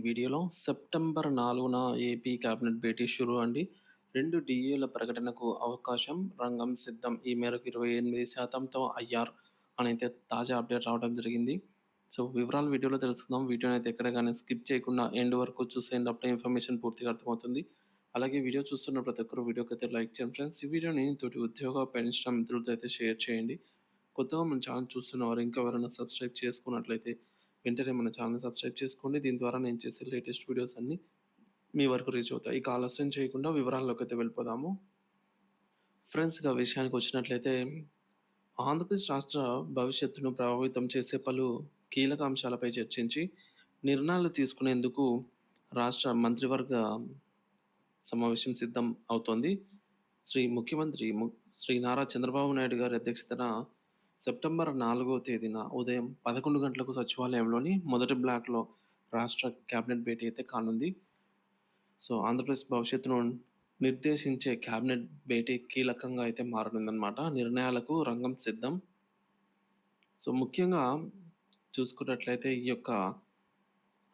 వీడియోలో September 4న AP cabinet భేటీ షురూ అండి. 2 డీఏల ప్రకటనకు అవకాశం, రంగం సిద్ధం. ఈ మేరకు 28%తో ఐఆర్ అనైతే తాజా అప్డేట్ రావడం జరిగింది. సో, వివరాలు వీడియోలో తెలుసుకుందాం. వీడియోనైతే ఎక్కడ గాని స్కిప్ చేయకుండా ఎండ్ వరకు చూసేయండి. అప్పుడే ఇన్ఫర్మేషన్ పూర్తిగా అర్థమవుతుంది. అలాగే వీడియో చూస్తున్న ప్రతి ఒక్కరు వీడియోకైతే లైక్ చేయండి ఫ్రెండ్స్. ఈ వీడియోని తోటి ఉద్యోగ, పెన్షన్ మిత్రులతో అయితే షేర్ చేయండి. కొత్తగా మన ఛానల్ చూస్తున్నవారు ఇంకా ఎవరైనా సబ్స్క్రైబ్ చేసుకున్నట్లయితే వెంటనే మన ఛానల్ సబ్స్క్రైబ్ చేసుకోండి. దీని ద్వారా నేను చేసే లేటెస్ట్ వీడియోస్ అన్నీ మీ వరకు రీచ్ అవుతాయి. ఇక ఆలస్యం చేయకుండా వివరాల్లోకి అయితే వెళ్ళిపోదాము. ఫ్రెండ్స్, ఇక విషయానికి వచ్చినట్లయితే ఆంధ్రప్రదేశ్ రాష్ట్ర భవిష్యత్తును ప్రభావితం చేసే పలు కీలక అంశాలపై చర్చించి నిర్ణయాలు తీసుకునేందుకు రాష్ట్ర మంత్రివర్గ సమావేశం సిద్ధం అవుతోంది. శ్రీ నారా చంద్రబాబు నాయుడు గారి అధ్యక్షతన సెప్టెంబర్ 4వ తేదీన ఉదయం 11 గంటలకు సచివాలయంలోని మొదటి బ్లాక్‌లో రాష్ట్ర కేబినెట్ భేటీ అయితే కానుంది. సో, ఆంధ్రప్రదేశ్ భవిష్యత్తును నిర్దేశించే కేబినెట్ భేటీ కీలకంగా అయితే మారనుందనమాట. నిర్ణయాలకు రంగం సిద్ధం. సో, ముఖ్యంగా చూసుకున్నట్లయితే ఈ యొక్క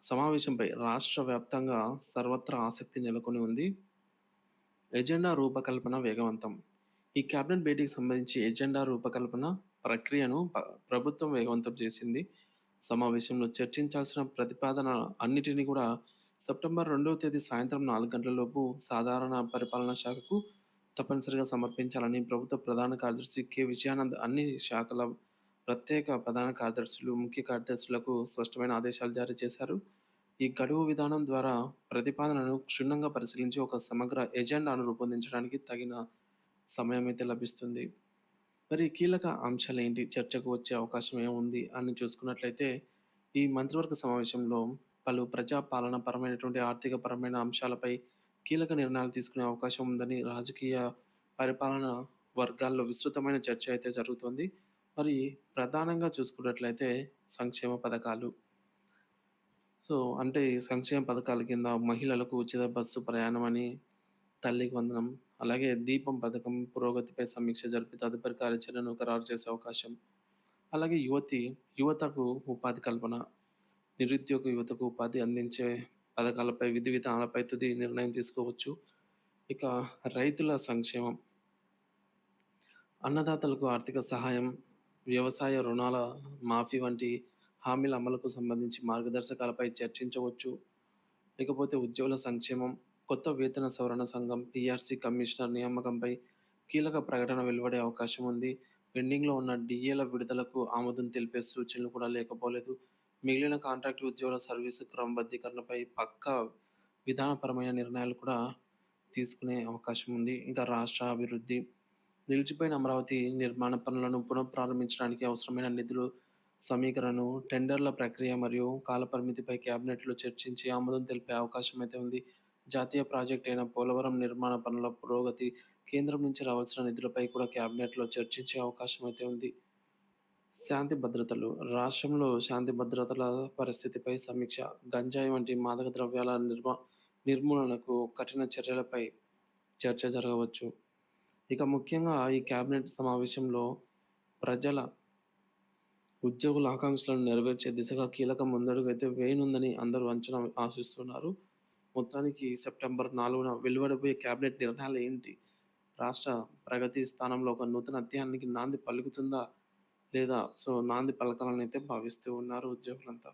సమావేశంపై రాష్ట్ర వ్యాప్తంగా సర్వత్రా ఆసక్తి నెలకొని ఉంది. ఎజెండా రూపకల్పన వేగవంతం. ఈ కేబినెట్ భేటీకి సంబంధించి ఎజెండా రూపకల్పన ప్రక్రియను ప్రభుత్వం వేగవంతం చేసింది. సమావేశంలో చర్చించాల్సిన ప్రతిపాదన అన్నిటిని కూడా సెప్టెంబర్ 2వ తేదీ సాయంత్రం 4 గంటలలోపు సాధారణ పరిపాలనా శాఖకు తప్పనిసరిగా సమర్పించాలని ప్రభుత్వ ప్రధాన కార్యదర్శి కె. విజయానంద్ అన్ని శాఖల ప్రత్యేక ప్రధాన కార్యదర్శులు, ముఖ్య కార్యదర్శులకు స్పష్టమైన ఆదేశాలు జారీ చేశారు. ఈ గడువు విధానం ద్వారా ప్రతిపాదనను క్షుణ్ణంగా పరిశీలించి ఒక సమగ్ర ఎజెండాను రూపొందించడానికి తగిన సమయం అయితే లభిస్తుంది. మరి కీలక అంశాలేంటి? చర్చకు వచ్చే అవకాశం ఏముంది అని చూసుకున్నట్లయితే, ఈ మంత్రివర్గ సమావేశంలో పలు ప్రజా పాలన పరమైనటువంటి, ఆర్థిక పరమైన అంశాలపై కీలక నిర్ణయాలు తీసుకునే అవకాశం ఉందని రాజకీయ పరిపాలన వర్గాల్లో విస్తృతమైన చర్చ అయితే జరుగుతోంది. మరి ప్రధానంగా చూసుకున్నట్లయితే సంక్షేమ పథకాలు. సో, అంటే ఈ సంక్షేమ పథకాల కింద మహిళలకు ఉచిత బస్సు ప్రయాణం అని, తల్లికి వందనం, అలాగే దీపం పథకం పురోగతిపై సమీక్ష జరిపి తదుపరి కార్యాచరణను ఖరారు చేసే అవకాశం. అలాగే యువతకు ఉపాధి కల్పన, నిరుద్యోగ యువతకు ఉపాధి అందించే పథకాలపై, విధి విధానాలపై తుది నిర్ణయం తీసుకోవచ్చు. ఇక రైతుల సంక్షేమం, అన్నదాతలకు ఆర్థిక సహాయం, వ్యవసాయ రుణాల మాఫీ వంటి హామీల అమలుకు సంబంధించి మార్గదర్శకాలపై చర్చించవచ్చు. ఇకపోతే ఉద్యోగుల సంక్షేమం, కొత్త వేతన సవరణ సంఘం పీఆర్సీ కమిషనర్ నియామకంపై కీలక ప్రకటన వెలువడే అవకాశం ఉంది. పెండింగ్‌లో ఉన్న డీఏల విడుదలకు ఆమోదం తెలిపే సూచనలు కూడా లేకపోలేదు. మిగిలిన కాంట్రాక్ట్ ఉద్యోగుల సర్వీసు క్రమబద్ధీకరణపై పక్కా విధానపరమైన నిర్ణయాలు కూడా తీసుకునే అవకాశం ఉంది. ఇంకా రాష్ట్ర అభివృద్ధి, నిలిచిపోయిన అమరావతి నిర్మాణ పనులను పునఃప్రారంభించడానికి అవసరమైన నిధులు సమీకరణను, టెండర్ల ప్రక్రియ మరియు కాలపరిమితిపై కేబినెట్‌లో చర్చించి ఆమోదం తెలిపే అవకాశం అయితే ఉంది. జాతీయ ప్రాజెక్ట్ అయిన పోలవరం నిర్మాణ పనుల పురోగతి, కేంద్రం నుంచి రావాల్సిన నిధులపై కూడా కేబినెట్‌లో చర్చించే అవకాశం అయితే ఉంది. శాంతి భద్రతలు, రాష్ట్రంలో శాంతి భద్రతల పరిస్థితిపై సమీక్ష, గంజాయి వంటి మాదక ద్రవ్యాల నిర్మూలనకు కఠిన చర్యలపై చర్చ జరగవచ్చు. ఇక ముఖ్యంగా ఈ కేబినెట్ సమావేశంలో ప్రజల, ఉద్యోగుల ఆకాంక్షలను నెరవేర్చే దిశగా కీలక ముందడుగైతే వేయనుందని అందరూ ఆశిస్తున్నారు. మొత్తానికి సెప్టెంబర్ 4న వెలువడబోయే కేబినెట్ నిర్ణయాలు ఏంటి? రాష్ట్ర ప్రగతి స్థానంలో ఒక నూతన అధ్యాయానికి నాంది పలుకుతుందా? లేదా? సో, నాంది పలకాలని అయితే భావిస్తూ ఉన్నారు ఉద్యోగులంతా.